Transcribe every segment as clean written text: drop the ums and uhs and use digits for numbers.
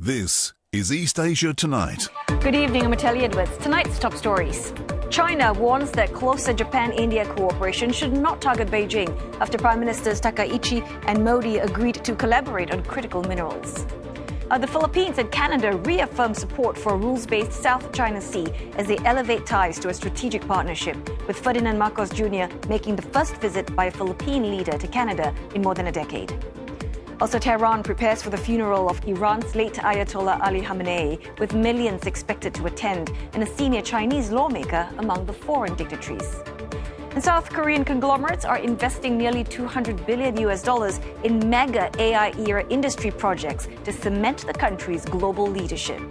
This is East Asia Tonight. Good evening, I'm Natalie Edwards. Tonight's top stories. China warns that closer Japan-India cooperation should not target Beijing after Prime Ministers Takaichi and Modi agreed to collaborate on critical minerals. The Philippines and Canada reaffirm support for a rules-based South China Sea as they elevate ties to a strategic partnership, with Ferdinand Marcos Jr. making the first visit by a Philippine leader to Canada in more than a decade. Also, Tehran prepares for the funeral of Iran's late Ayatollah Ali Khamenei, with millions expected to attend, and a senior Chinese lawmaker among the foreign dignitaries. And South Korean conglomerates are investing nearly $200 billion in mega AI-era industry projects to cement the country's global leadership.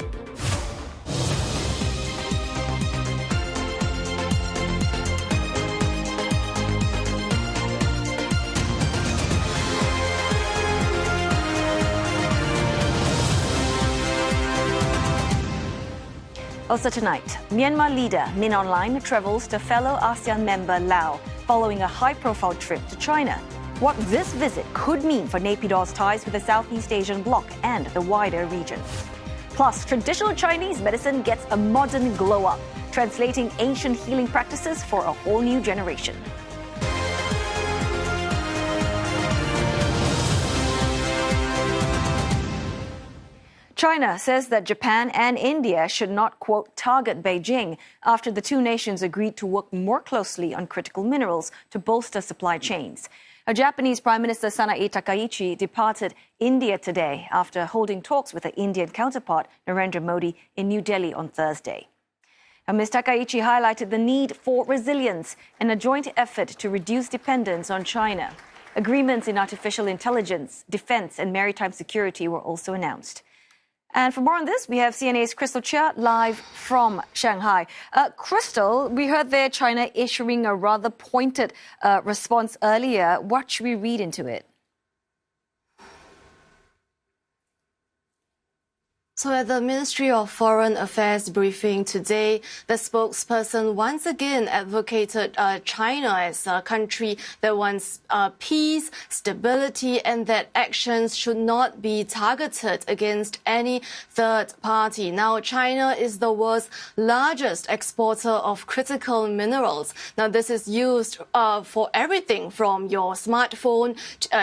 Also tonight, Myanmar leader Min Aung travels to fellow ASEAN member Laos following a high-profile trip to China. What this visit could mean for Naypyiddaw's ties with the Southeast Asian bloc and the wider region. Plus, traditional Chinese medicine gets a modern glow-up, translating ancient healing practices for a whole new generation. China says that Japan and India should not, quote, target Beijing after the two nations agreed to work more closely on critical minerals to bolster supply chains. Japanese Prime Minister Sanae Takaichi departed India today after holding talks with her Indian counterpart Narendra Modi in New Delhi on Thursday. Ms. Takaichi highlighted the need for resilience and a joint effort to reduce dependence on China. Agreements in artificial intelligence, defense, and maritime security were also announced. And for more on this, we have CNA's Crystal Chia live from Shanghai. Crystal, we heard there China issuing a rather pointed response earlier. What should we read into it? So at the Ministry of Foreign Affairs briefing today, the spokesperson once again advocated China as a country that wants peace, stability, and that actions should not be targeted against any third party. Now, China is the world's largest exporter of critical minerals. Now, this is used for everything from your smartphone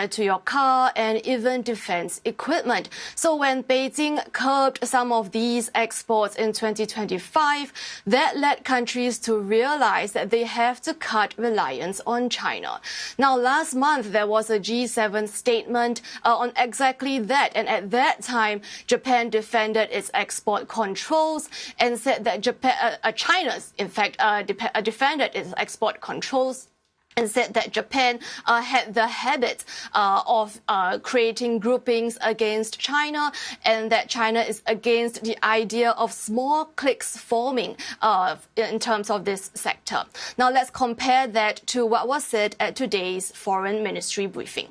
to your car and even defense equipment. So when Beijing curbed some of these exports in 2025, that led countries to realize that they have to cut reliance on China. Now, last month, there was a G7 statement on exactly that. And at that time, Japan defended its export controls and said that China's, in fact, defended its export controls and said that Japan had the habit of creating groupings against China, and that China is against the idea of small cliques forming in terms of this sector. Now, let's compare that to what was said at today's Foreign Ministry briefing.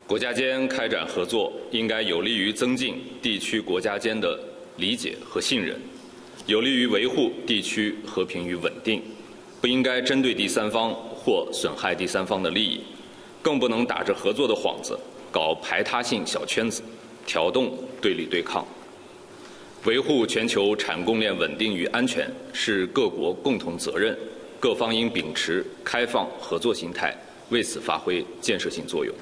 国家间开展合作应该有利于增进地区国家间的理解和信任，有利于维护地区和平与稳定。 不应该针对第三方或损害第三方的利益，更不能打着合作的幌子搞排他性小圈子，挑动对立对抗。维护全球产供链稳定与安全是各国共同责任，各方应秉持开放合作心态，为此发挥建设性作用。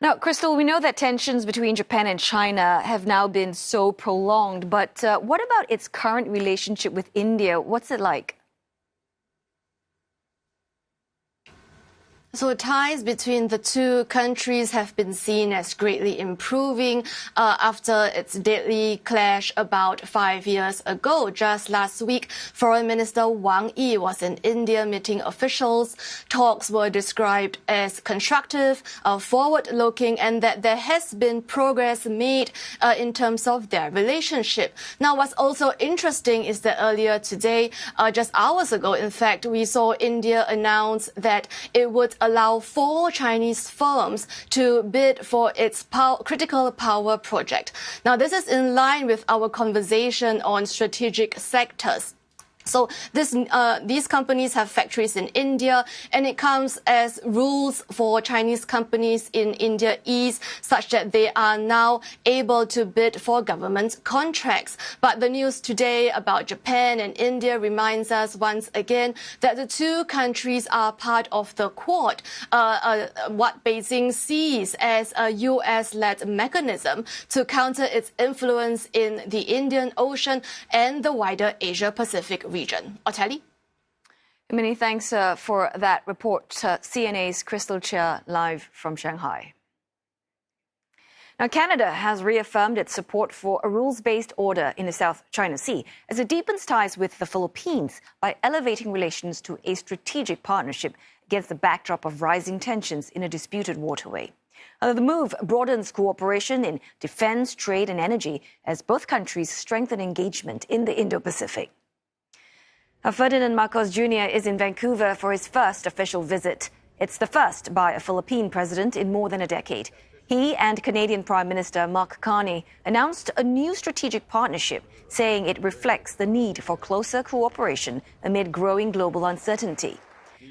Now, Crystal, we know that tensions between Japan and China have now been so prolonged, but what about its current relationship with India? What's it like? So ties between the two countries have been seen as greatly improving after its deadly clash about 5 years ago. Just last week, Foreign Minister Wang Yi was in India meeting officials. Talks were described as constructive, forward-looking, and that there has been progress made in terms of their relationship. Now, what's also interesting is that earlier today, just hours ago, in fact, we saw India announce that it would allow 4 Chinese firms to bid for its critical power project. Now, this is in line with our conversation on strategic sectors. So these companies have factories in India, and it comes as rules for Chinese companies in India ease, such that they are now able to bid for government contracts. But the news today about Japan and India reminds us once again that the two countries are part of the Quad, what Beijing sees as a US-led mechanism to counter its influence in the Indian Ocean and the wider Asia-Pacific region. Otelli? Many thanks for that report. CNA's Crystal Chia live from Shanghai. Now, Canada has reaffirmed its support for a rules-based order in the South China Sea as it deepens ties with the Philippines by elevating relations to a strategic partnership against the backdrop of rising tensions in a disputed waterway. The move broadens cooperation in defense, trade and energy as both countries strengthen engagement in the Indo-Pacific. Ferdinand Marcos Jr. is in Vancouver for his first official visit. It's the first by a Philippine president in more than a decade. He and Canadian Prime Minister Mark Carney announced a new strategic partnership, saying it reflects the need for closer cooperation amid growing global uncertainty.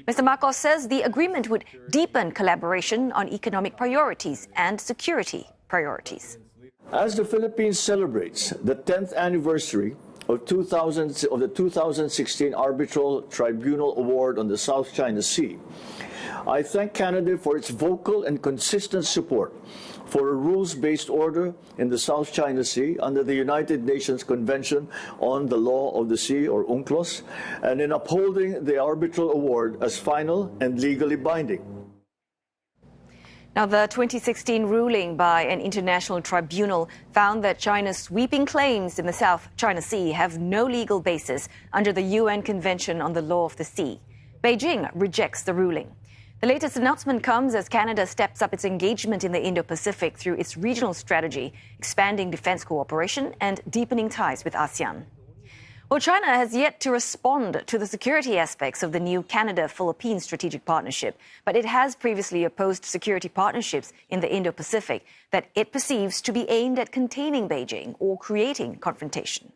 Mr. Marcos says the agreement would deepen collaboration on economic priorities and security priorities. As the Philippines celebrates the 10th anniversary of the 2016 Arbitral Tribunal Award on the South China Sea, I thank Canada for its vocal and consistent support for a rules-based order in the South China Sea under the United Nations Convention on the Law of the Sea, or UNCLOS, and in upholding the arbitral award as final and legally binding. Now, the 2016 ruling by an international tribunal found that China's sweeping claims in the South China Sea have no legal basis under the UN Convention on the Law of the Sea. Beijing rejects the ruling. The latest announcement comes as Canada steps up its engagement in the Indo-Pacific through its regional strategy, expanding defense cooperation and deepening ties with ASEAN. Well, China has yet to respond to the security aspects of the new Canada-Philippines strategic partnership, but it has previously opposed security partnerships in the Indo-Pacific that it perceives to be aimed at containing Beijing or creating confrontation.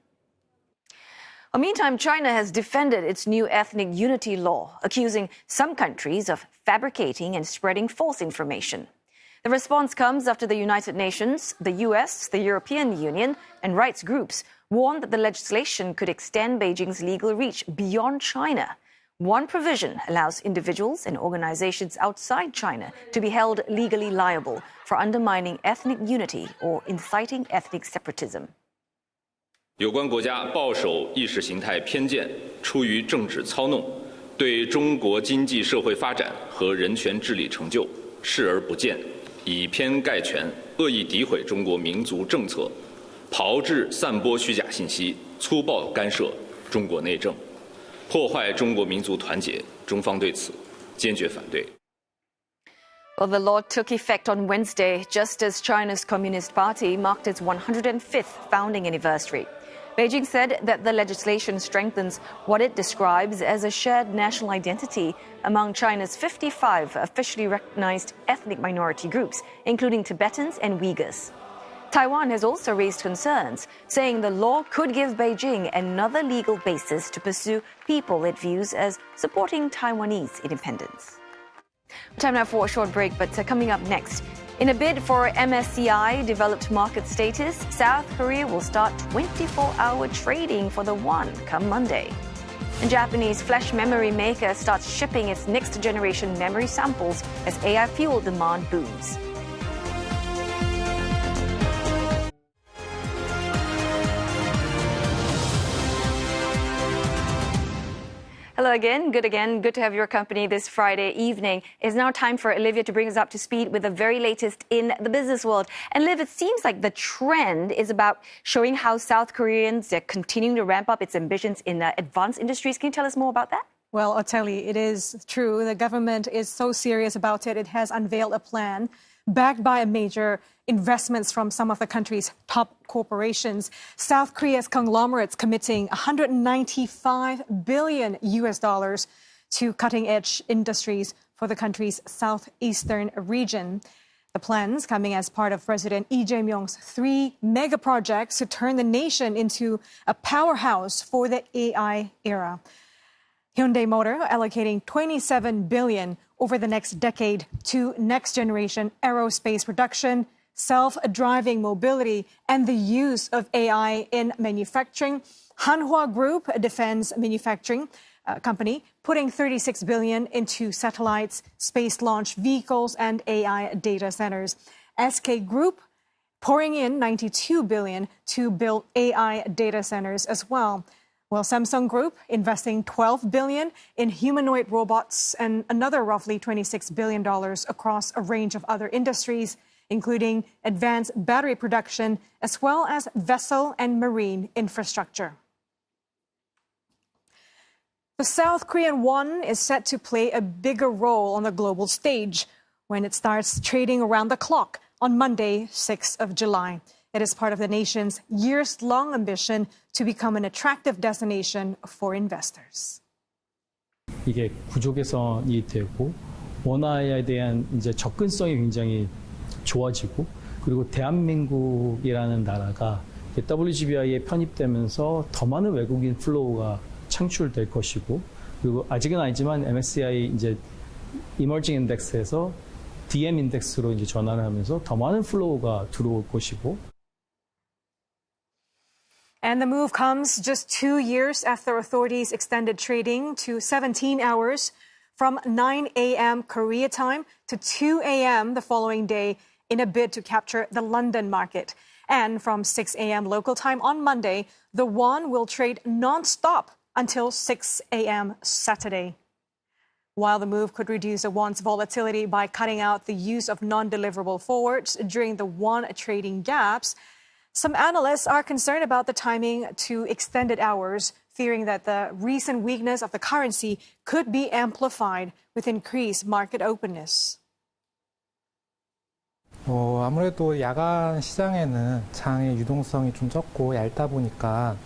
Meantime, China has defended its new ethnic unity law, accusing some countries of fabricating and spreading false information. The response comes after the United Nations, the US, the European Union, and rights groups warned that the legislation could extend Beijing's legal reach beyond China. One provision allows individuals and organizations outside China to be held legally liable for undermining ethnic unity or inciting ethnic separatism. 有关国家抱守意识形态偏见，出于政治操弄，对中国经济社会发展和人权治理成就视而不见，以偏概全，恶意诋毁中国民族政策，炮制散播虚假信息，粗暴干涉中国内政，破坏中国民族团结，中方对此坚决反对。 Well, the law took effect on Wednesday, just as China's Communist Party marked its 105th founding anniversary. Beijing said that the legislation strengthens what it describes as a shared national identity among China's 55 officially recognized ethnic minority groups, including Tibetans and Uyghurs. Taiwan has also raised concerns, saying the law could give Beijing another legal basis to pursue people it views as supporting Taiwanese independence. Time now for a short break, but coming up next, in a bid for MSCI developed market status, South Korea will start 24-hour trading for the won come Monday. And Japanese flash memory maker starts shipping its next-generation memory samples as AI fuel demand booms. Hello again. Good to have your company this Friday evening. It's now time for Olivia to bring us up to speed with the very latest in the business world. And Liv, it seems like the trend is about showing how South Koreans are continuing to ramp up its ambitions in advanced industries. Can you tell us more about that? Well, Otelli, it is true. The government is so serious about it. It has unveiled a plan backed by major investments from some of the country's top corporations. South Korea's conglomerates committing $195 billion to cutting-edge industries for the country's southeastern region. The plans coming as part of President Lee Jae-myung's 3 mega projects to turn the nation into a powerhouse for the AI era. Hyundai Motor allocating $27 billion over the next decade to next-generation aerospace production, self-driving mobility, and the use of AI in manufacturing. Hanwha Group, a defense manufacturing company, putting $36 billion into satellites, space launch vehicles, and AI data centers. SK Group pouring in $92 billion to build AI data centers as well. While Samsung Group investing $12 billion in humanoid robots and another roughly $26 billion across a range of other industries, including advanced battery production, as well as vessel and marine infrastructure. The South Korean won is set to play a bigger role on the global stage when it starts trading around the clock on Monday, 6th of July. It is part of the nation's years-long ambition to become an attractive destination for investors. 이게 구조 개선이 되고 원화에 대한 이제 접근성이 굉장히 좋아지고 그리고 대한민국이라는 나라가 WGBI에 편입되면서 더 많은 외국인 플로우가 창출될 것이고 그리고 아직은 아니지만 MSCI 이제 이머징 인덱스에서 DM 인덱스로 이제 전환을 하면서 더 많은 플로우가 들어올 것이고. And the move comes just 2 years after authorities extended trading to 17 hours from 9 a.m. Korea time to 2 a.m. the following day in a bid to capture the London market. And from 6 a.m. local time on Monday, the won will trade non-stop until 6 a.m. Saturday. While the move could reduce the won's volatility by cutting out the use of non-deliverable forwards during the won trading gaps, some analysts are concerned about the timing to extended hours, fearing that the recent weakness of the currency could be amplified with increased market openness. 아무래도 야간 시장에는 장의 유동성이 좀 적고 얇다 보니까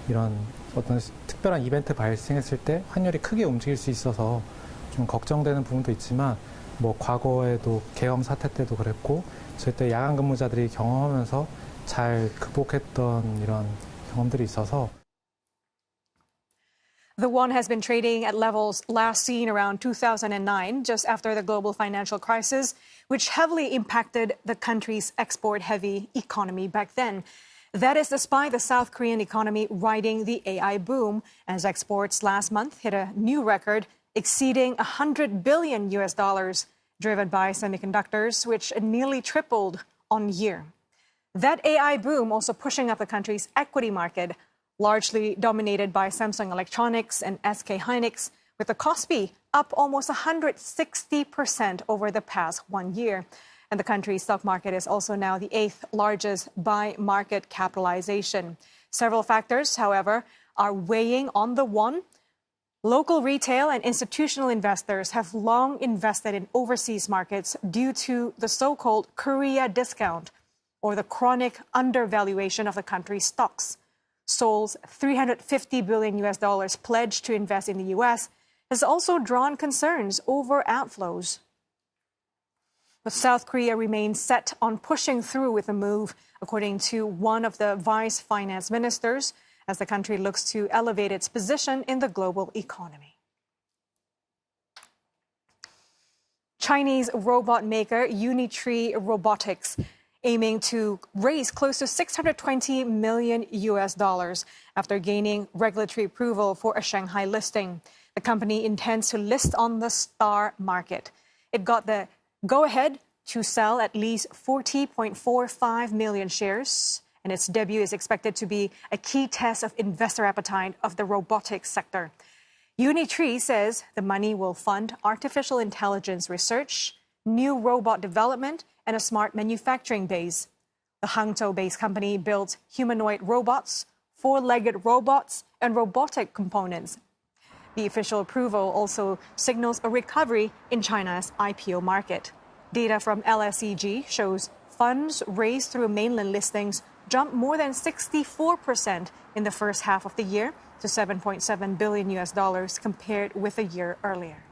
이런 어떤 특별한 이벤트 발생했을 때 환율이 크게 움직일 수 있어서 좀 걱정되는 부분도 있지만 뭐 과거에도 계엄 사태 때도 그랬고 절대 야간 근무자들이 경험하면서 잘 극복했던 이런 경험들이 있어서 The won has been trading at levels last seen around 2009, just after the global financial crisis, which heavily impacted the country's export-heavy economy back then. That is despite the South Korean economy riding the AI boom, as exports last month hit a new record exceeding $100 billion, driven by semiconductors, which nearly tripled on year. That AI boom also pushing up the country's equity market, largely dominated by Samsung Electronics and SK Hynix, with the Kospi up almost 160% over the past 1 year. And the country's stock market is also now the 8th largest by market capitalization. Several factors, however, are weighing on the won. Local retail and institutional investors have long invested in overseas markets due to the so-called Korea discount, or the chronic undervaluation of the country's stocks. Seoul's $350 billion pledge to invest in the U.S. has also drawn concerns over outflows. But South Korea remains set on pushing through with the move, according to one of the vice finance ministers, as the country looks to elevate its position in the global economy. Chinese robot maker Unitree Robotics aiming to raise close to $620 million after gaining regulatory approval for a Shanghai listing. The company intends to list on the STAR market. It got the go-ahead to sell at least 40.45 million shares, and its debut is expected to be a key test of investor appetite of the robotics sector. Unitree says the money will fund artificial intelligence research, new robot development, and a smart manufacturing base. The Hangzhou-based company builds humanoid robots, four-legged robots, and robotic components. The official approval also signals a recovery in China's IPO market. Data from LSEG shows funds raised through mainland listings jumped more than 64% in the first half of the year to $7.7 billion compared with a year earlier.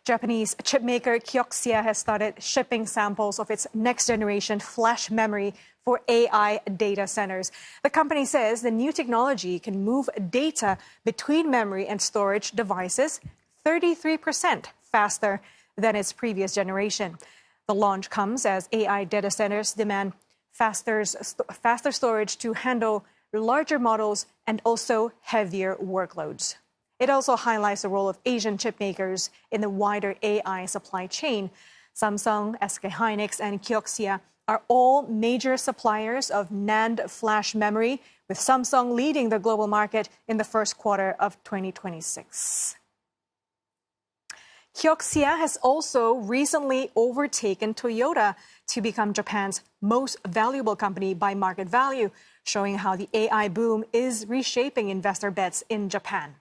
Japanese chipmaker Kioxia has started shipping samples of its next-generation flash memory for AI data centers. The company says the new technology can move data between memory and storage devices 33% faster than its previous generation. The launch comes as AI data centers demand faster storage to handle larger models and also heavier workloads. It also highlights the role of Asian chip makers in the wider AI supply chain. Samsung, SK hynix, and Kioxia are all major suppliers of NAND flash memory, with Samsung leading the global market in the first quarter of 2026. Kioxia has also recently overtaken Toyota to become Japan's most valuable company by market value, showing how the AI boom is reshaping investor bets in Japan.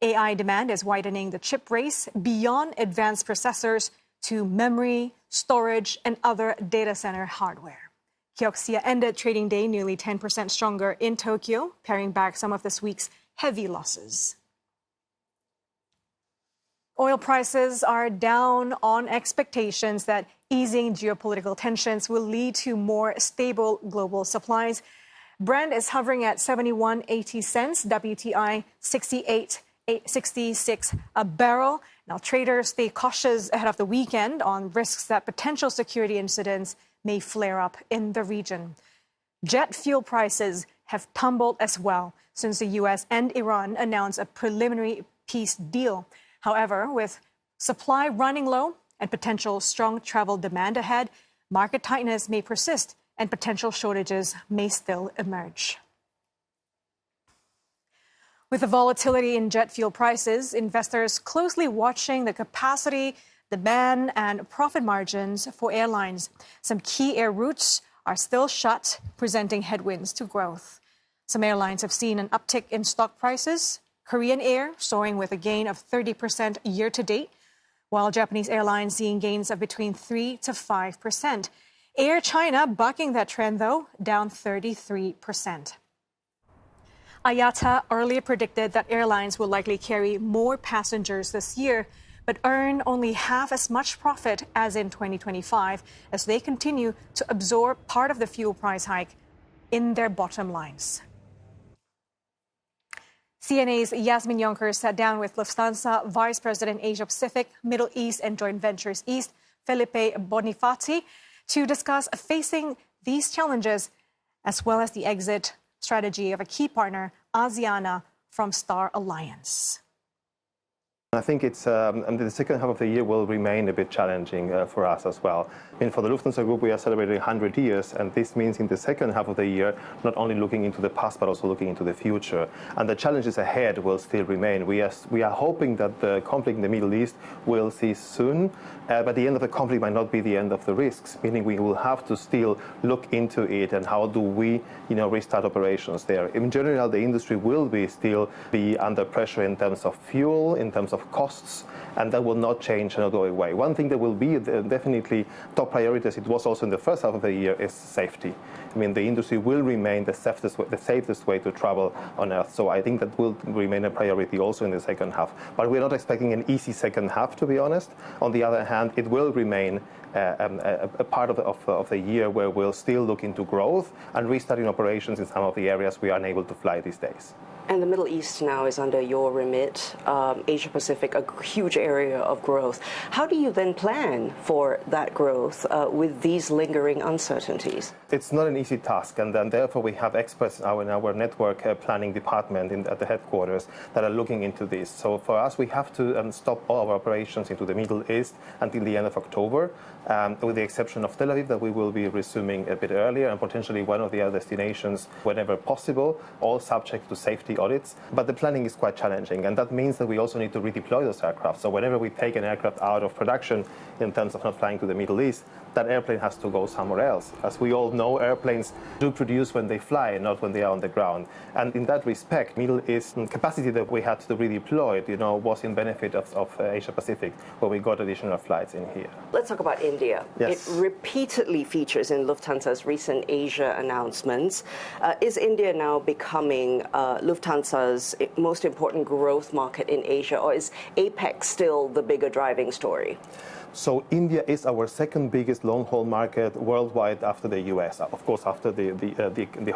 AI demand is widening the chip race beyond advanced processors to memory, storage, and other data center hardware. Kioxia ended trading day nearly 10% stronger in Tokyo, paring back some of this week's heavy losses. Oil prices are down on expectations that easing geopolitical tensions will lead to more stable global supplies. Brent is hovering at $71.80, WTI $68.66 a barrel. Now, traders stay cautious ahead of the weekend on risks that potential security incidents may flare up in the region. Jet fuel prices have tumbled as well since the U.S. and Iran announced a preliminary peace deal. However, with supply running low and potential strong travel demand ahead, market tightness may persist and potential shortages may still emerge. With the volatility in jet fuel prices, investors closely watching the capacity, demand, and profit margins for airlines. Some key air routes are still shut, presenting headwinds to growth. Some airlines have seen an uptick in stock prices. Korean Air soaring with a gain of 30% year to date, while Japanese airlines seeing gains of between 3 to 5%. Air China bucking that trend, though, down 33%. IATA earlier predicted that airlines will likely carry more passengers this year, but earn only half as much profit as in 2025 as they continue to absorb part of the fuel price hike in their bottom lines. CNA's Yasmin Yonker sat down with Lufthansa Vice President Asia Pacific, Middle East and Joint Ventures East, Felipe Bonifati, to discuss facing these challenges as well as the exit strategy of a key partner, Asiana, from Star Alliance. I think it's the second half of the year will remain a bit challenging for us as well. I mean, for the Lufthansa Group, we are celebrating 100 years, and this means in the second half of the year, not only looking into the past, but also looking into the future. And the challenges ahead will still remain. We are hoping that the conflict in the Middle East will cease soon, but the end of the conflict might not be the end of the risks, meaning we will have to still look into it and how do we, restart operations there. In general, the industry will still be under pressure in terms of fuel, in terms of costs, and that will not change and not go away. One thing that will be definitely top priority, as it was also in the first half of the year, is safety. I mean, the industry will remain the safest way to travel on Earth. So I think that will remain a priority also in the second half. But we're not expecting an easy second half, to be honest. On the other hand, it will remain a part of the year where we'll still look into growth and restarting operations in some of the areas we are unable to fly these days. And the Middle East now is under your remit, Asia Pacific, a huge area of growth. How do you then plan for that growth with these lingering uncertainties? It's not an easy task, and therefore we have experts in our network planning department at the headquarters that are looking into this. So for us, we have to stop all our operations into the Middle East until the end of October, with the exception of Tel Aviv, that we will be resuming a bit earlier, and potentially one of the other destinations whenever possible, all subject to safety audits. But the planning is quite challenging, and that means that we also need to redeploy those aircraft. So whenever we take an aircraft out of production in terms of not flying to the Middle East, that airplane has to go somewhere else. As we all know, airplanes do produce when they fly, not when they are on the ground. And in that respect, Middle East capacity that we had to redeploy, was in benefit of Asia Pacific, where we got additional flights in here. Let's talk about India. Yes. It repeatedly features in Lufthansa's recent Asia announcements. Is India now becoming Lufthansa Lufthansa's most important growth market in Asia, or is APEC still the bigger driving story? So India is our second biggest long-haul market worldwide after the US, of course, after the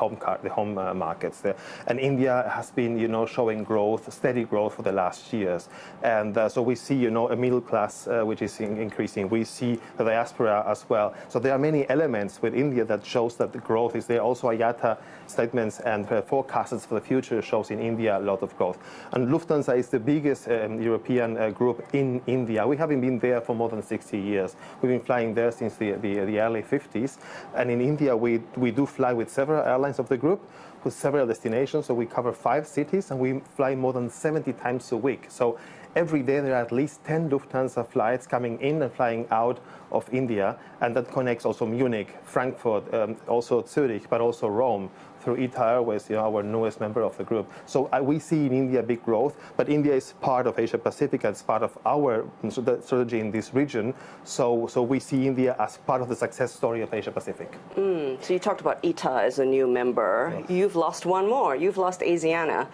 home markets there. And India has been, showing growth, steady growth for the last years. And so we see, a middle class which is increasing. We see the diaspora as well. So there are many elements with India that shows that the growth is there. Also, IATA statements and forecasts for the future shows in India a lot of growth. And Lufthansa is the biggest European group in India. We haven't been there for more than 60 years. We've been flying there since the early 50s. And in India, we do fly with several airlines of the group, with several destinations. So we cover 5 cities, and we fly more than 70 times a week. So every day there are at least 10 Lufthansa flights coming in and flying out of India. And that connects also Munich, Frankfurt, also Zurich, but also Rome, through ITA Airways, our newest member of the group. So we see in India big growth, but India is part of Asia Pacific and it's part of our strategy in this region. So we see India as part of the success story of Asia Pacific. So you talked about ITA as a new member. Yes. You've lost one more. You've lost Asiana.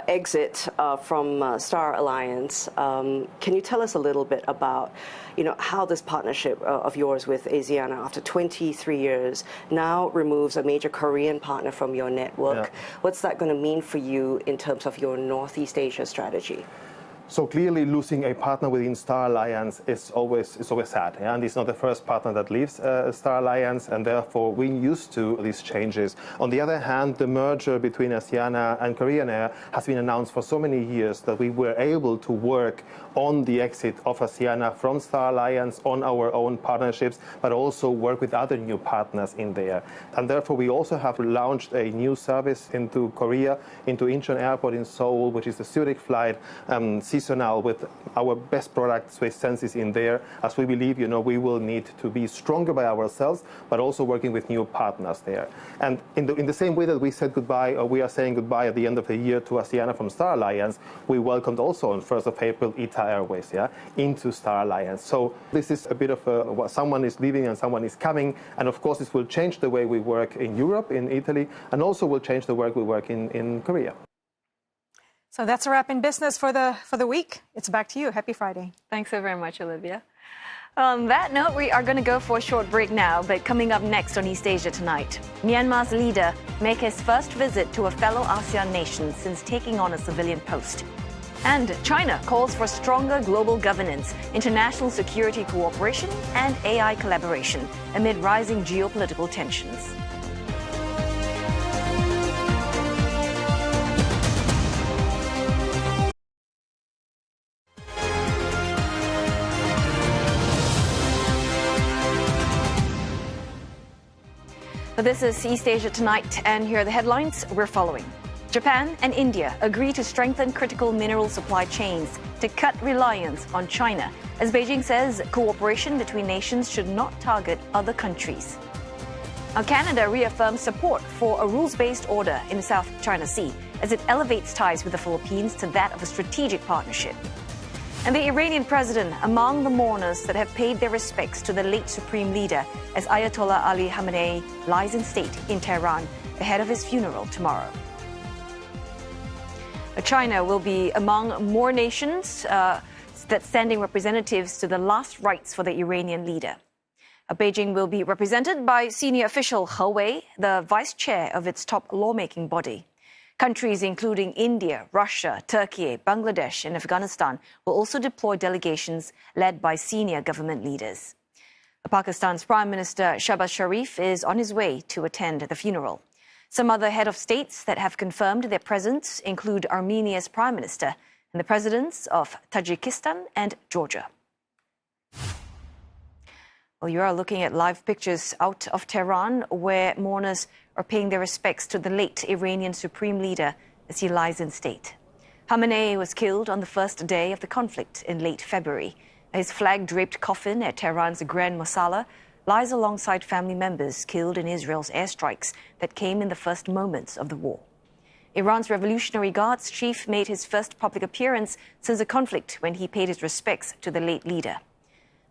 Exit from Star Alliance. Can you tell us a little bit about, how this partnership of yours with Asiana, after 23 years, now removes a major Korean partner from your network? Yeah. What's that going to mean for you in terms of your Northeast Asia strategy? So clearly losing a partner within Star Alliance is always sad, yeah? And it's not the first partner that leaves Star Alliance, and therefore we're used to these changes. On the other hand, the merger between Asiana and Korean Air has been announced for so many years that we were able to work on the exit of Asiana from Star Alliance, on our own partnerships, but also work with other new partners in there. And therefore we also have launched a new service into Korea, into Incheon Airport in Seoul, which is the Zurich flight, seasonal, with our best product, Swiss Senses, in there, as we believe, we will need to be stronger by ourselves, but also working with new partners there. And in the same way that we said goodbye, or we are saying goodbye at the end of the year to Asiana from Star Alliance, we welcomed also on 1st of April ITA Airways, into Star Alliance. So this is a bit of someone is leaving and someone is coming, and of course this will change the way we work in Europe, in Italy, and also will change the work we work in Korea. So that's a wrap in business for the week. It's back to you. Happy Friday. Thanks so very much, Olivia. On that note, we are going to go for a short break now, but coming up next on East Asia Tonight, Myanmar's leader makes his first visit to a fellow ASEAN nation since taking on a civilian post. And China calls for stronger global governance, international security cooperation, and AI collaboration amid rising geopolitical tensions. This is East Asia Tonight, and here are the headlines we're following. Japan and India agree to strengthen critical mineral supply chains to cut reliance on China, as Beijing says cooperation between nations should not target other countries. Now, Canada reaffirms support for a rules-based order in the South China Sea as it elevates ties with the Philippines to that of a strategic partnership. And the Iranian president among the mourners that have paid their respects to the late supreme leader as Ayatollah Ali Khamenei lies in state in Tehran ahead of his funeral tomorrow. China will be among more nations that's sending representatives to the last rites for the Iranian leader. Beijing will be represented by senior official He Wei, the vice chair of its top lawmaking body. Countries including India, Russia, Turkey, Bangladesh, and Afghanistan will also deploy delegations led by senior government leaders. Pakistan's Prime Minister Shahbaz Sharif is on his way to attend the funeral. Some other head of states that have confirmed their presence include Armenia's Prime Minister and the presidents of Tajikistan and Georgia. Well, you are looking at live pictures out of Tehran, where mourners are paying their respects to the late Iranian supreme leader as he lies in state. Khamenei was killed on the first day of the conflict in late February. His flag-draped coffin at Tehran's Grand Masala lies alongside family members killed in Israel's airstrikes that came in the first moments of the war. Iran's Revolutionary Guards chief made his first public appearance since the conflict when he paid his respects to the late leader.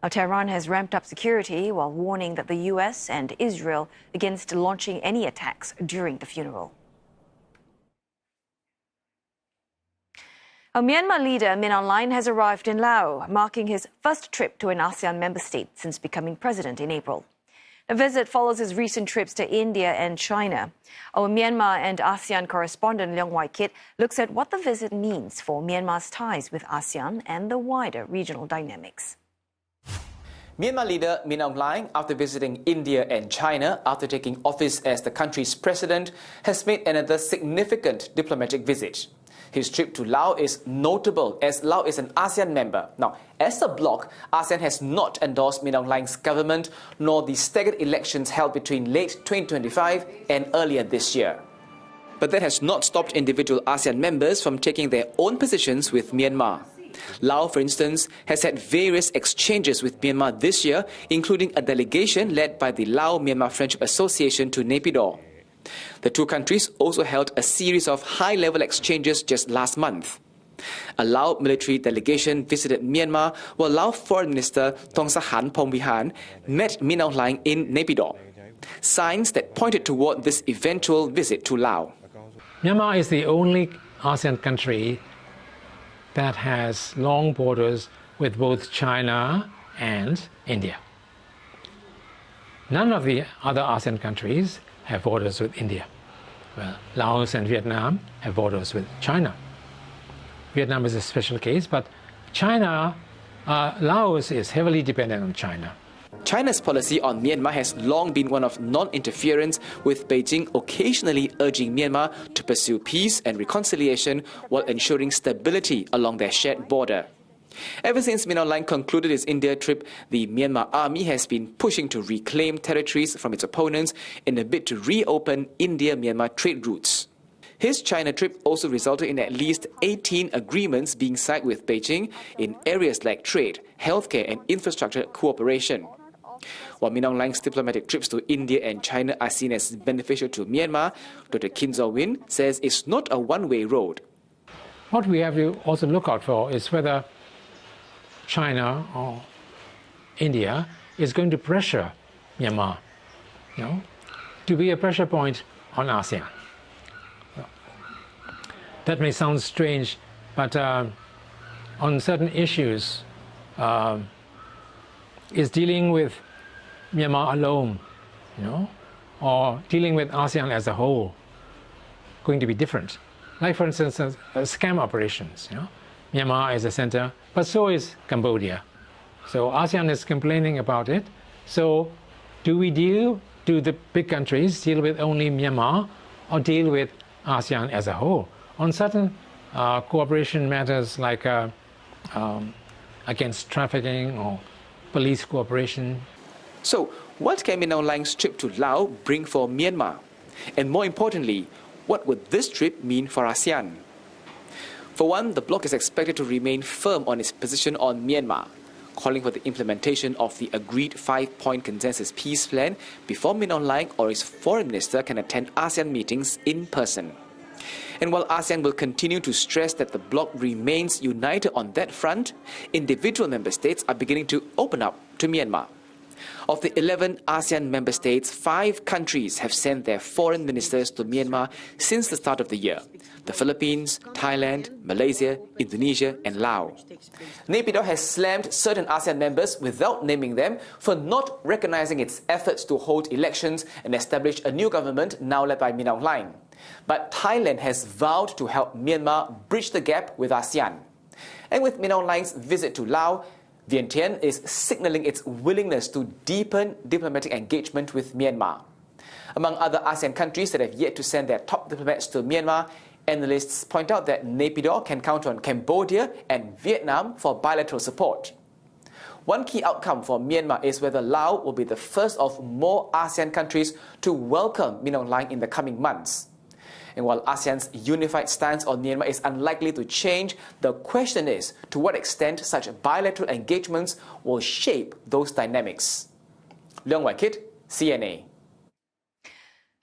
Now, Tehran has ramped up security while warning that the U.S. and Israel against launching any attacks during the funeral. A Myanmar leader, Min Aung Hlaing, has arrived in Laos, marking his first trip to an ASEAN member state since becoming president in April. The visit follows his recent trips to India and China. Our Myanmar and ASEAN correspondent Leong Wai-kit looks at what the visit means for Myanmar's ties with ASEAN and the wider regional dynamics. Myanmar leader Min Aung Hlaing, after visiting India and China after taking office as the country's president, has made another significant diplomatic visit. His trip to Laos is notable as Laos is an ASEAN member. Now, as a bloc, ASEAN has not endorsed Min Aung Hlaing's government nor the staggered elections held between late 2025 and earlier this year. But that has not stopped individual ASEAN members from taking their own positions with Myanmar. Laos, for instance, has had various exchanges with Myanmar this year, including a delegation led by the Lao-Myanmar Friendship Association to Naypyidaw. The two countries also held a series of high-level exchanges just last month. A Lao military delegation visited Myanmar, while Lao Foreign Minister Thongsahan Phongvihan met Min Aung Hlaing in Naypyidaw. Signs that pointed toward this eventual visit to Laos. Myanmar is the only ASEAN country that has long borders with both China and India. None of the other ASEAN countries have borders with India. Well, Laos and Vietnam have borders with China. Vietnam is a special case, but Laos is heavily dependent on China. China's policy on Myanmar has long been one of non-interference, with Beijing occasionally urging Myanmar to pursue peace and reconciliation while ensuring stability along their shared border. Ever since Min Aung Hlaing concluded his India trip, the Myanmar army has been pushing to reclaim territories from its opponents in a bid to reopen India-Myanmar trade routes. His China trip also resulted in at least 18 agreements being signed with Beijing in areas like trade, healthcare and infrastructure cooperation. While Min Aung Hlaing's diplomatic trips to India and China are seen as beneficial to Myanmar, Dr. Kin Zaw-win says it's not a one-way road. What we have to also look out for is whether China or India is going to pressure Myanmar, to be a pressure point on ASEAN. That may sound strange, but on certain issues, is dealing with Myanmar alone, or dealing with ASEAN as a whole going to be different? Like, for instance, scam operations. Myanmar is a center, but so is Cambodia. So ASEAN is complaining about it. So do the big countries deal with only Myanmar or deal with ASEAN as a whole? On certain cooperation matters like against trafficking or police cooperation. So what can Min Aung Hlaing's trip to Laos bring for Myanmar? And more importantly, what would this trip mean for ASEAN? For one, the bloc is expected to remain firm on its position on Myanmar, calling for the implementation of the agreed 5-point consensus peace plan before Min Aung Hlaing or his foreign minister can attend ASEAN meetings in person. And while ASEAN will continue to stress that the bloc remains united on that front, individual member states are beginning to open up to Myanmar. Of the 11 ASEAN member states, 5 countries have sent their foreign ministers to Myanmar since the start of the year: the Philippines, Thailand, Malaysia, Indonesia and Laos. Naypyidaw has slammed certain ASEAN members, without naming them, for not recognizing its efforts to hold elections and establish a new government now led by Min Aung Hlaing. But Thailand has vowed to help Myanmar bridge the gap with ASEAN. And with Min Aung Hlaing's visit to Laos, Vientiane is signaling its willingness to deepen diplomatic engagement with Myanmar. Among other ASEAN countries that have yet to send their top diplomats to Myanmar, analysts point out that Naypyidaw can count on Cambodia and Vietnam for bilateral support. One key outcome for Myanmar is whether Laos will be the first of more ASEAN countries to welcome Min Aung Hlaing in the coming months. And while ASEAN's unified stance on Myanmar is unlikely to change, the question is to what extent such bilateral engagements will shape those dynamics. Leong Wai-kit, CNA.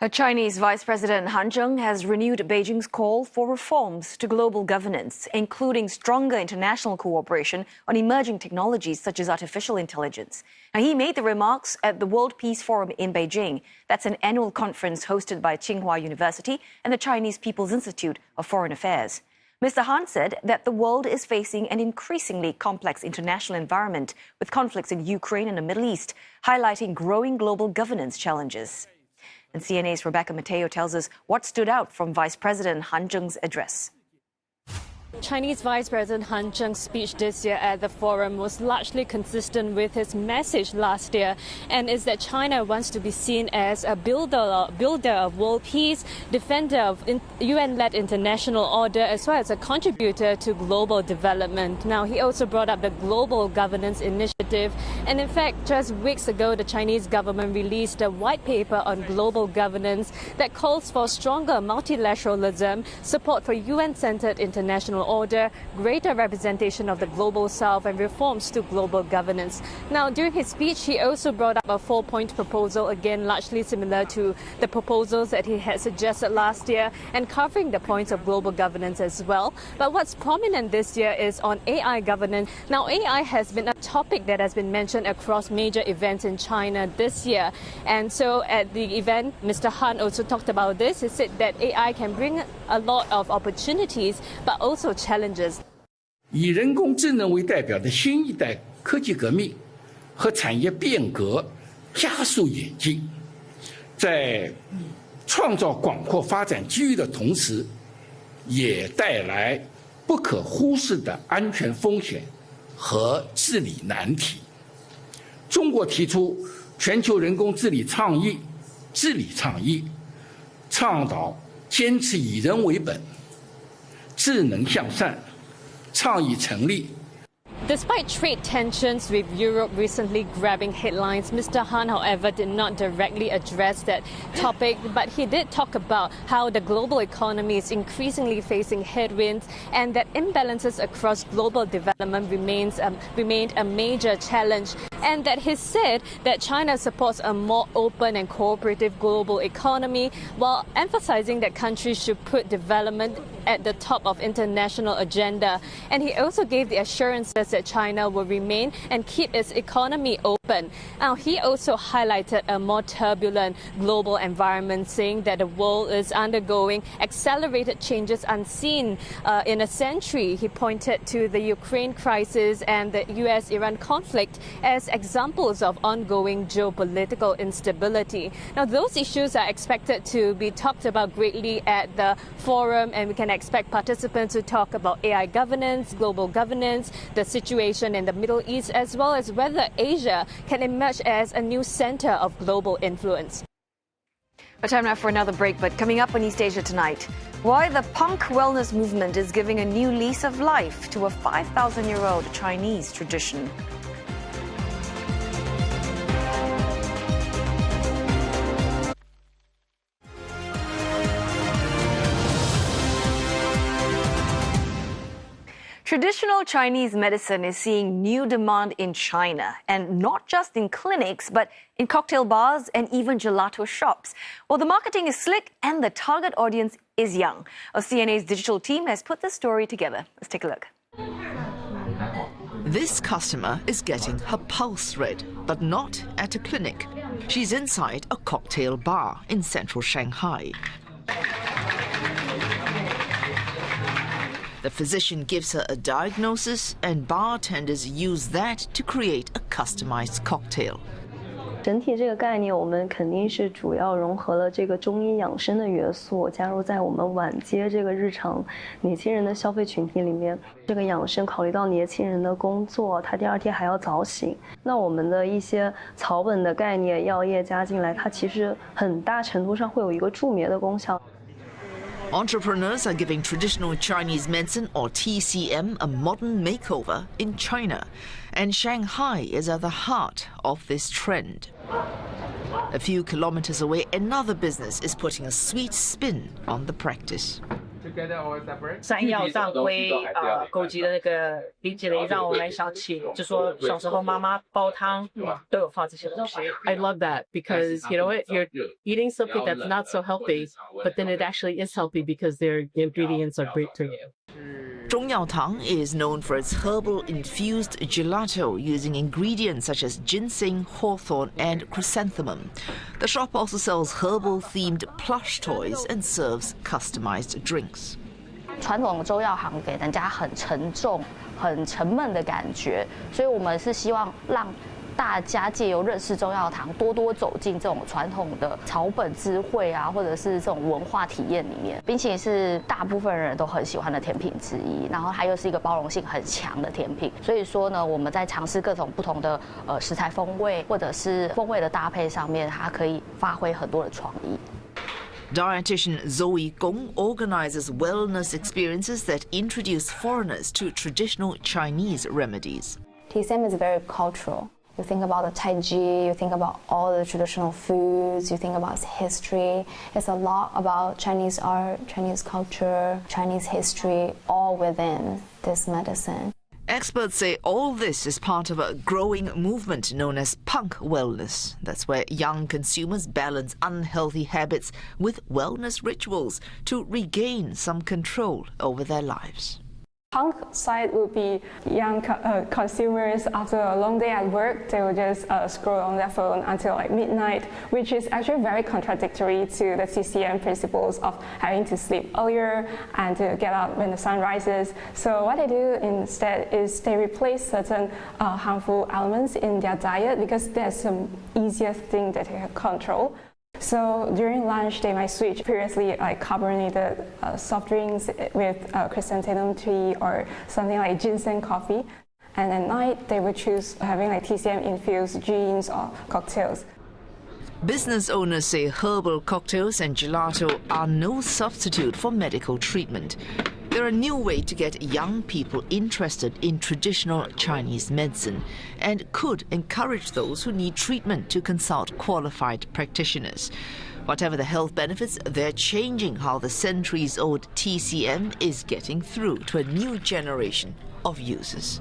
Chinese Vice President Han Zheng has renewed Beijing's call for reforms to global governance, including stronger international cooperation on emerging technologies such as artificial intelligence. Now, he made the remarks at the World Peace Forum in Beijing. That's an annual conference hosted by Tsinghua University and the Chinese People's Institute of Foreign Affairs. Mr. Han said that the world is facing an increasingly complex international environment with conflicts in Ukraine and the Middle East, highlighting growing global governance challenges. And CNA's Rebecca Mateo tells us what stood out from Vice President Han Zheng's address. Chinese Vice President Han Zheng's speech this year at the forum was largely consistent with his message last year, and is that China wants to be seen as a builder of world peace, defender of UN-led international order, as well as a contributor to global development. Now, he also brought up the Global Governance Initiative, and in fact, just weeks ago, the Chinese government released a white paper on global governance that calls for stronger multilateralism, support for UN-centered international order, greater representation of the global south, and reforms to global governance. Now, during his speech, he also brought up a 4-point proposal, again largely similar to the proposals that he had suggested last year, and covering the points of global governance as well. But what's prominent this year is on AI governance. Now, AI has been a topic that has been mentioned across major events in China this year. And so at the event, Mr. Han also talked about this. He said that AI can bring a lot of opportunities, but also challenges. 以人工智能为代表的新一代科技革命和产业变革加速演进，在创造广阔发展机遇的同时，也带来不可忽视的安全风险和治理难题。中国提出全球人工治理倡议，倡导坚持以人为本，智能向善，倡议成立。 Despite trade tensions with Europe recently grabbing headlines, Mr. Han, however, did not directly address that topic, but he did talk about how the global economy is increasingly facing headwinds and that imbalances across global development remained a major challenge, and that he said that China supports a more open and cooperative global economy while emphasizing that countries should put development at the top of international agenda. And he also gave the assurances that China will remain and keep its economy open. Now, he also highlighted a more turbulent global environment, saying that the world is undergoing accelerated changes unseen in a century. He pointed to the Ukraine crisis and the US-Iran conflict as examples of ongoing geopolitical instability. Now, those issues are expected to be talked about greatly at the forum, and we can expect participants to talk about AI governance, global governance, the situation in the Middle East, as well as whether Asia can emerge as a new center of global influence. Time now for another break, but coming up on East Asia tonight, why the punk wellness movement is giving a new lease of life to a 5,000-year-old Chinese tradition. Traditional Chinese medicine is seeing new demand in China, and not just in clinics, but in cocktail bars and even gelato shops. Well, the marketing is slick and the target audience is young. Our CNA's digital team has put this story together. Let's take a look. This customer is getting her pulse read, but not at a clinic. She's inside a cocktail bar in central Shanghai. The physician gives her a diagnosis, and bartenders use that to create a customized cocktail. 整体这个概念，我们肯定是主要融合了这个中医养生的元素，加入在我们晚间这个日常年轻人的消费群体里面。这个养生考虑到年轻人的工作，他第二天还要早醒，那我们的一些草本的概念、药液加进来，它其实很大程度上会有一个助眠的功效。 Entrepreneurs are giving traditional Chinese medicine, or TCM, a modern makeover in China. And Shanghai is at the heart of this trend. A few kilometers away, another business is putting a sweet spin on the practice. 山药上灰枸杞的那个理解了，让我们想起就说小时候妈妈煲汤都有放这些东西。I love that because you know what, you're eating something that's not so healthy, but then it actually is healthy because their ingredients are great for you. Zhongyao is known for its herbal infused gelato using ingredients such as ginseng, hawthorn and chrysanthemum. The shop also sells herbal themed plush toys and serves customized drinks. 传统的中药行给人家很沉重、很沉闷的感觉，所以我们是希望让大家借由认识中药堂，多多走进这种传统的草本智慧啊，或者是这种文化体验里面。冰淇淋是大部分人都很喜欢的甜品之一，然后它又是一个包容性很强的甜品，所以说呢，我们在尝试各种不同的食材风味或者是风味的搭配上面，它可以发挥很多的创意。Dietitian Zoe Gong organizes wellness experiences that introduce foreigners to traditional Chinese remedies. TCM is very cultural. You think about the Tai Chi, you think about all the traditional foods, you think about its history. It's a lot about Chinese art, Chinese culture, Chinese history, all within this medicine. Experts say all this is part of a growing movement known as punk wellness. That's where young consumers balance unhealthy habits with wellness rituals to regain some control over their lives. Punk side would be young consumers after a long day at work, they will just scroll on their phone until like midnight, which is actually very contradictory to the TCM principles of having to sleep earlier and to get up when the sun rises. So what they do instead is they replace certain harmful elements in their diet because there's some easier thing that they can control. So during lunch, they might switch previously like carbonated soft drinks with chrysanthemum tea or something like ginseng coffee. And at night, they would choose having like TCM-infused gins or cocktails. Business owners say herbal cocktails and gelato are no substitute for medical treatment. They're a new way to get young people interested in traditional Chinese medicine and could encourage those who need treatment to consult qualified practitioners. Whatever the health benefits, they're changing how the centuries-old TCM is getting through to a new generation of users.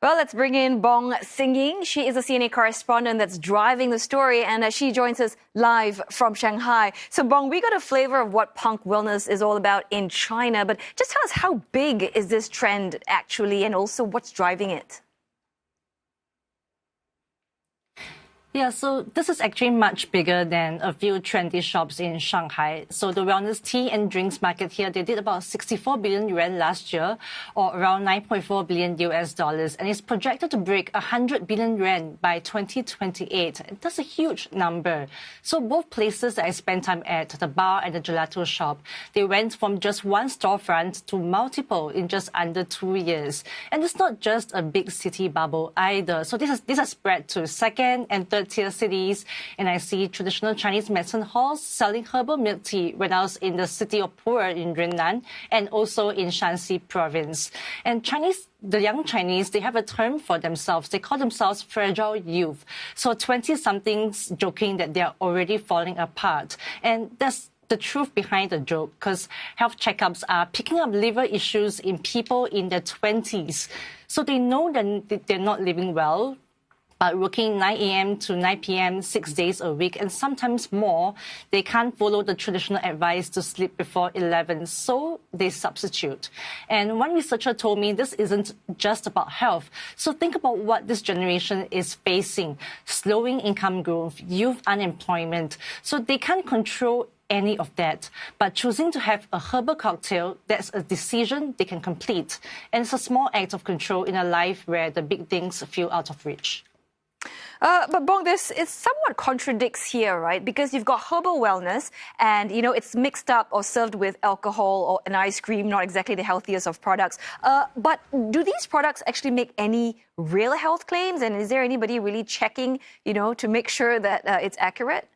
Well, let's bring in Bong Singying. She is a CNA correspondent that's driving the story, and she joins us live from Shanghai. So, Bong, we got a flavor of what punk wellness is all about in China, but just tell us, how big is this trend actually, and also what's driving it? Yeah, so this is actually much bigger than a few trendy shops in Shanghai. So the wellness tea and drinks market here, they did about 64 billion yuan last year, or around 9.4 billion US dollars, and it's projected to break 100 billion yuan by 2028. That's a huge number. So both places that I spent time at, the bar and the gelato shop, they went from just one storefront to multiple in just under 2 years. And it's not just a big city bubble either. So this has spread to second and third tier cities, and I see traditional Chinese medicine halls selling herbal milk tea when I was in the city of Pu'er in Yunnan and also in Shanxi province. And the young Chinese, they have a term for themselves. They call themselves fragile youth. So 20-somethings joking that they're already falling apart. And that's the truth behind the joke, because health checkups are picking up liver issues in people in their 20s. So they know that they're not living well, but working 9 a.m. to 9 p.m. 6 days a week, and sometimes more, they can't follow the traditional advice to sleep before 11, so they substitute. And one researcher told me this isn't just about health. So think about what this generation is facing: slowing income growth, youth unemployment. So they can't control any of that, but choosing to have a herbal cocktail, that's a decision they can complete. And it's a small act of control in a life where the big things feel out of reach. But Bong, it somewhat contradicts here, right? Because you've got herbal wellness and, it's mixed up or served with alcohol or an ice cream, not exactly the healthiest of products. But do these products actually make any real health claims? And is there anybody really checking, to make sure that it's accurate?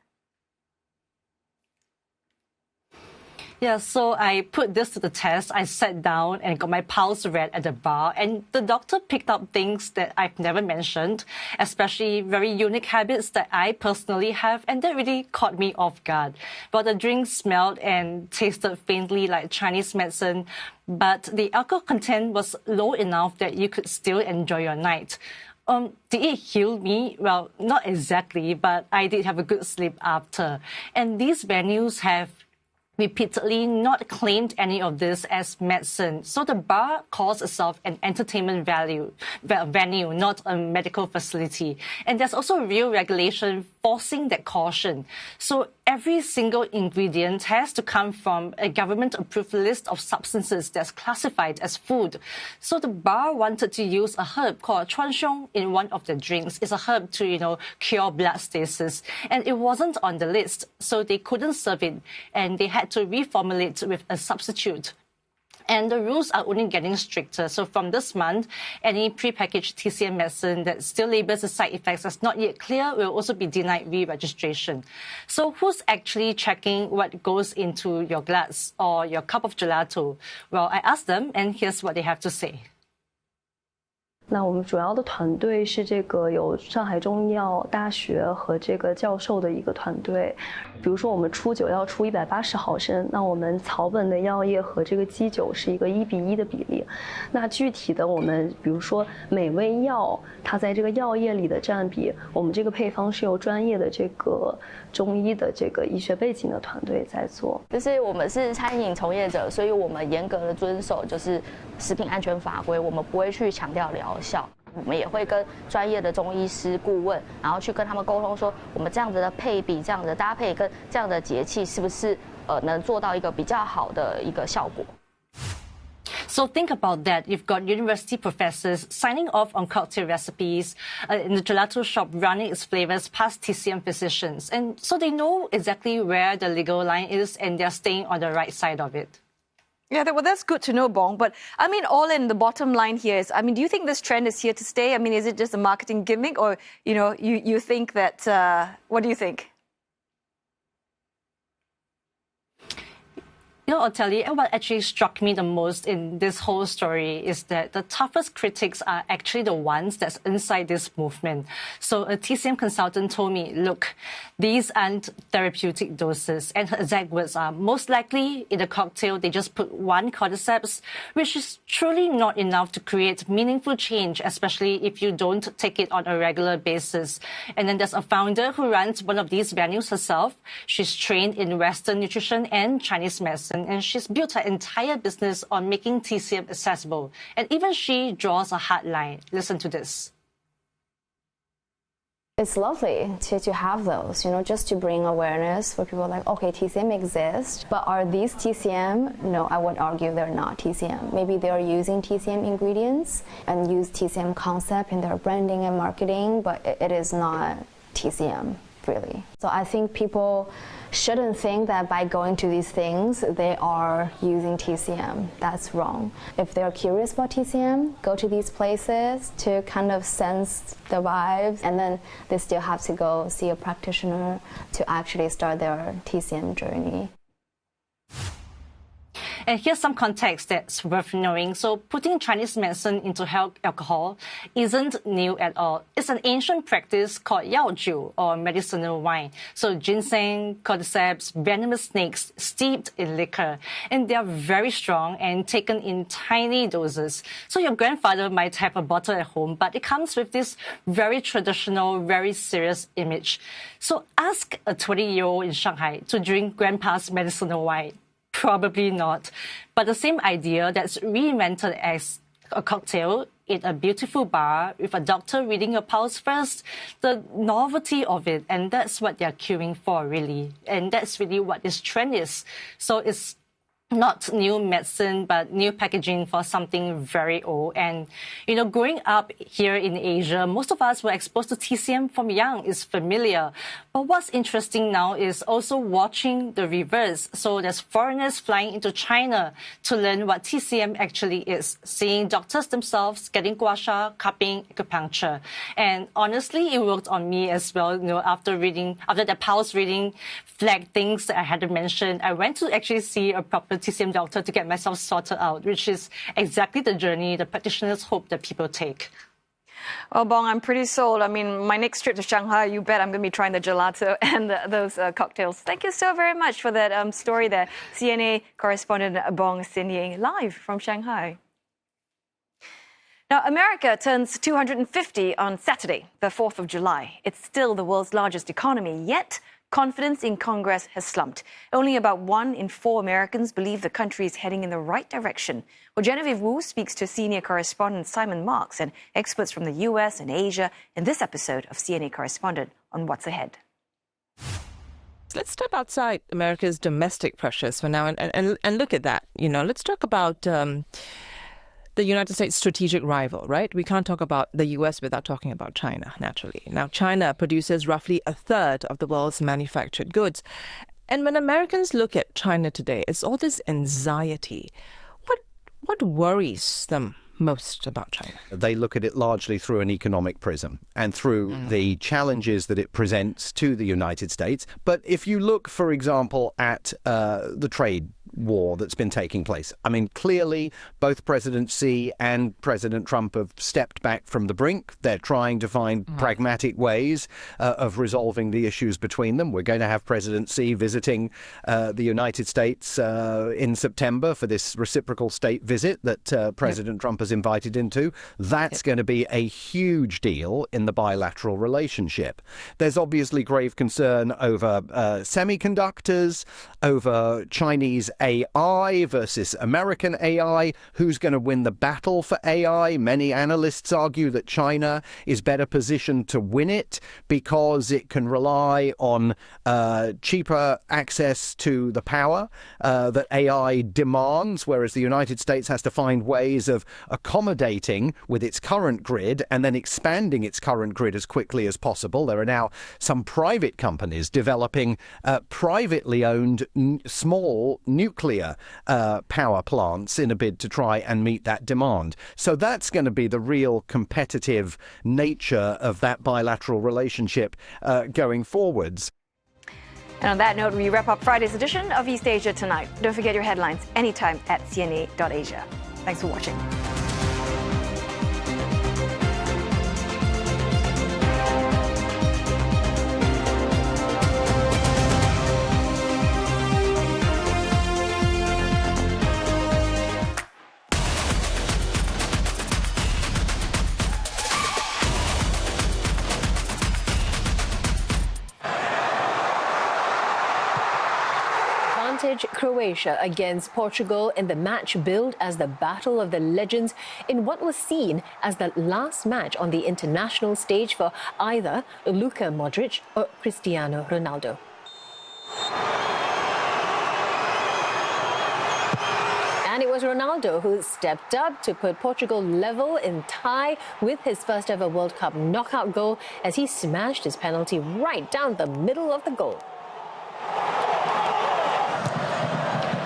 Yeah, so I put this to the test. I sat down and got my pulse read at the bar, and the doctor picked up things that I've never mentioned, especially very unique habits that I personally have, and that really caught me off guard. But the drink smelled and tasted faintly like Chinese medicine, but the alcohol content was low enough that you could still enjoy your night. Did it heal me? Well, not exactly, but I did have a good sleep after. And these venues have repeatedly not claimed any of this as medicine. So the bar calls itself an entertainment venue, not a medical facility. And there's also real regulation forcing that caution. So every single ingredient has to come from a government-approved list of substances that's classified as food. So the bar wanted to use a herb called chuanxiong in one of the drinks. It's a herb to, cure blood stasis. And it wasn't on the list, so they couldn't serve it. And they had to reformulate with a substitute. And the rules are only getting stricter. So from this month, any prepackaged TCM medicine that still labels the side effects as not yet clear will also be denied re-registration. So who's actually checking what goes into your glass or your cup of gelato? Well, I asked them, and here's what they have to say. 那我们主要的团队是这个有上海中医药大学和这个教授的一个团队。比如说我们出酒要出180毫升，那我们草本的药液和这个基酒是一个1:1的比例。那具体的我们比如说每味药它在这个药液里的占比，我们这个配方是由专业的这个中医的这个医学背景的团队在做。就是我们是餐饮从业者，所以我们严格的遵守就是食品安全法规，我们不会去强调疗效。我们也会跟专业的中医师顾问，然后去跟他们沟通说，我们这样子的配比、这样的搭配跟这样的节气，是不是能做到一个比较好的一个效果。So think about that. You've got university professors signing off on cocktail recipes in the gelato shop, running its flavors past TCM physicians. And so they know exactly where the legal line is and they're staying on the right side of it. Yeah, well, that's good to know, Bong. But I mean, all in the bottom line here is, I mean, do you think this trend is here to stay? I mean, is it just a marketing gimmick, or you think that? What do you think? I'll tell you, what actually struck me the most in this whole story is that the toughest critics are actually the ones that's inside this movement. So a TCM consultant told me, look, these aren't therapeutic doses. And her exact words are, most likely in a cocktail, they just put 1 cordyceps, which is truly not enough to create meaningful change, especially if you don't take it on a regular basis. And then there's a founder who runs one of these venues herself. She's trained in Western nutrition and Chinese medicine, and she's built her entire business on making TCM accessible. And even she draws a hard line. Listen to this. It's lovely to have those, just to bring awareness for people like, okay, TCM exists, but are these TCM? No, I would argue they're not TCM. Maybe they're using TCM ingredients and use TCM concept in their branding and marketing, but it is not TCM, really. So I think people shouldn't think that by going to these things, they are using TCM. That's wrong. If they're curious about TCM, go to these places to kind of sense the vibes, and then they still have to go see a practitioner to actually start their TCM journey. And here's some context that's worth knowing. So putting Chinese medicine into alcohol isn't new at all. It's an ancient practice called yaojiu, or medicinal wine. So ginseng, cordyceps, venomous snakes steeped in liquor. And they are very strong and taken in tiny doses. So your grandfather might have a bottle at home, but it comes with this very traditional, very serious image. So ask a 20-year-old in Shanghai to drink grandpa's medicinal wine. Probably not. But the same idea that's reinvented as a cocktail in a beautiful bar with a doctor reading your pulse first, the novelty of it, and that's what they're queuing for, really. And that's really what this trend is. So it's not new medicine, but new packaging for something very old. And, growing up here in Asia, most of us were exposed to TCM from young. It's familiar. But what's interesting now is also watching the reverse. So there's foreigners flying into China to learn what TCM actually is, seeing doctors themselves getting gua sha, cupping, acupuncture. And honestly, it worked on me as well. After the pulse reading flagged things that I hadn't mentioned, I went to actually see a proper TCM doctor to get myself sorted out, which is exactly the journey the practitioners hope that people take. Well, Bong, I'm pretty sold. I mean, my next trip to Shanghai, you bet I'm going to be trying the gelato and those cocktails. Thank you so very much for that story there. CNA correspondent Bong Sin-Ying, live from Shanghai. Now, America turns 250 on Saturday, the 4th of July. It's still the world's largest economy, yet confidence in Congress has slumped. Only about 1 in 4 Americans believe the country is heading in the right direction. Well, Genevieve Wu speaks to senior correspondent Simon Marks and experts from the US and Asia in this episode of CNA Correspondent on What's Ahead. Let's step outside America's domestic pressures for now and look at that. Let's talk about the United States' strategic rival, right? We can't talk about the U.S. without talking about China, naturally. Now, China produces roughly a third of the world's manufactured goods. And when Americans look at China today, it's all this anxiety. What worries them most about China? They look at it largely through an economic prism and through the challenges that it presents to the United States. But if you look, for example, at the trade war that's been taking place. I mean, clearly, both President Xi and President Trump have stepped back from the brink. They're trying to find pragmatic ways of resolving the issues between them. We're going to have President Xi visiting the United States in September for this reciprocal state visit that President Trump has invited into. That's going to be a huge deal in the bilateral relationship. There's obviously grave concern over semiconductors, over Chinese AI versus American AI. Who's going to win the battle for AI? Many analysts argue that China is better positioned to win it because it can rely on cheaper access to the power that AI demands, whereas the United States has to find ways of accommodating with its current grid and then expanding its current grid as quickly as possible. There are now some private companies developing privately owned small nuclear power plants in a bid to try and meet that demand. So that's going to be the real competitive nature of that bilateral relationship going forwards. And on that note, we wrap up Friday's edition of East Asia Tonight. Don't forget your headlines anytime at cna.asia. Thanks for watching. Croatia against Portugal in the match billed as the Battle of the Legends in what was seen as the last match on the international stage for either Luka Modric or Cristiano Ronaldo. And it was Ronaldo who stepped up to put Portugal level in tie with his first ever World Cup knockout goal as he smashed his penalty right down the middle of the goal.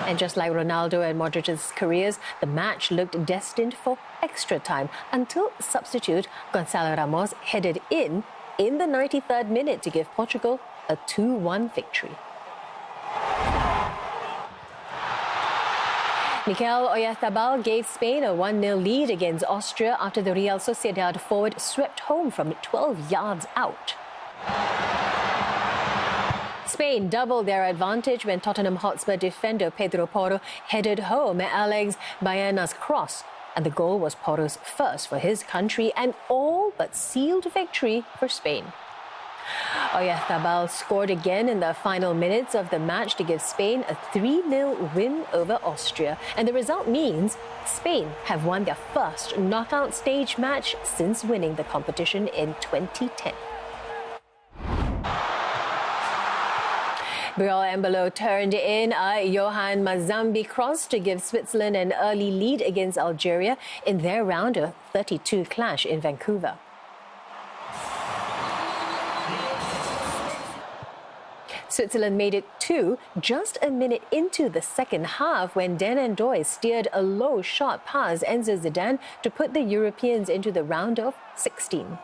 And just like Ronaldo and Modric's careers, the match looked destined for extra time until substitute Gonçalo Ramos headed in the 93rd minute to give Portugal a 2-1 victory. Mikel Oyarzabal gave Spain a 1-0 lead against Austria after the Real Sociedad forward swept home from 12 yards out. Spain doubled their advantage when Tottenham Hotspur defender Pedro Porro headed home Alex Baena's cross. And the goal was Porro's first for his country and all but sealed victory for Spain. Oyarzabal scored again in the final minutes of the match to give Spain a 3-0 win over Austria. And the result means Spain have won their first knockout stage match since winning the competition in 2010. Briol Embolo turned in a Johan Mazambi cross to give Switzerland an early lead against Algeria in their round of 32 clash in Vancouver. Switzerland made it 2 just a minute into the second half when Den and Doy steered a low shot past Enzo Zidane to put the Europeans into the round of 16.